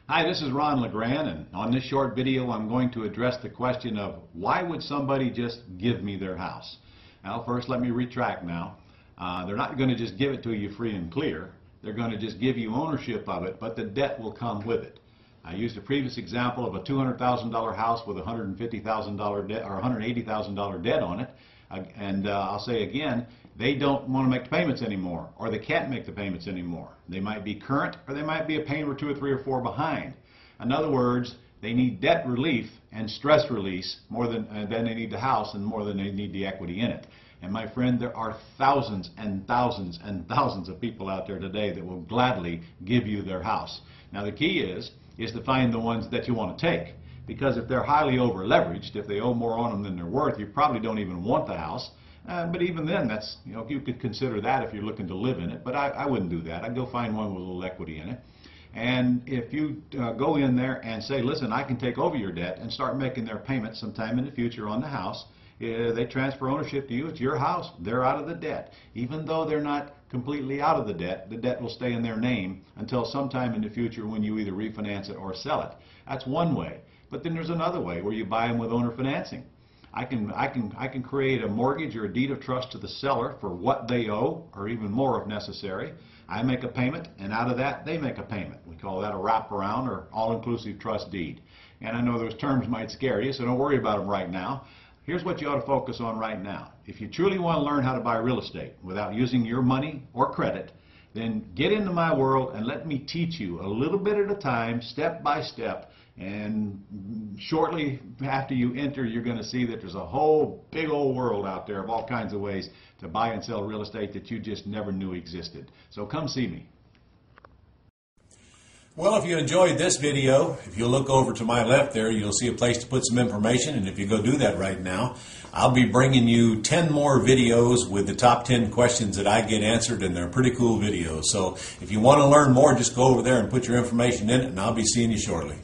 Hi, this is Ron LeGr, and on this short video I'm going to address the question of why would somebody just give me their house? Now first let me retract now. They're not going to just give it to you free and clear. They're going to just give you ownership of it, but the debt will come with it. I used a previous example of a $200,000 house with a $150,000 debt or $180,000 debt on it. I'll say again, they don't want to make the payments anymore, or they can't make the payments anymore. They might be current, or they might be a payment or two or three or four behind. In other words, they need debt relief and stress release more than they need the house, and more than they need the equity in it. And my friend, there are thousands and thousands and thousands of people out there today that will gladly give you their house. Now the key is to find the ones that you want to take. Because if they're highly over leveraged, if they owe more on them than they're worth, you probably don't even want the house. But even then, that's, you could consider that if you're looking to live in it. But I wouldn't do that. I'd go find one with a little equity in it. And if you go in there and say, listen, I can take over your debt, and start making their payments sometime in the future on the house, they transfer ownership to you. It's your house. They're out of the debt. Even though they're not completely out of the debt will stay in their name until sometime in the future when you either refinance it or sell it. That's one way. But then there's another way where you buy them with owner financing. I can create a mortgage or a deed of trust to the seller for what they owe, or even more if necessary. I make a payment, and out of that they make a payment. We call that a wraparound or all-inclusive trust deed. And I know those terms might scare you, so don't worry about them right now. Here's what you ought to focus on right now. If you truly want to learn how to buy real estate without using your money or credit, then get into my world and let me teach you a little bit at a time, step by step. And shortly after you enter, you're going to see that there's a whole big old world out there of all kinds of ways to buy and sell real estate that you just never knew existed. So come see me. Well, if you enjoyed this video, if you look over to my left there, you'll see a place to put some information, and if you go do that right now, I'll be bringing you 10 more videos with the top 10 questions that I get answered, and they're pretty cool videos. So if you want to learn more, just go over there and put your information in it, and I'll be seeing you shortly.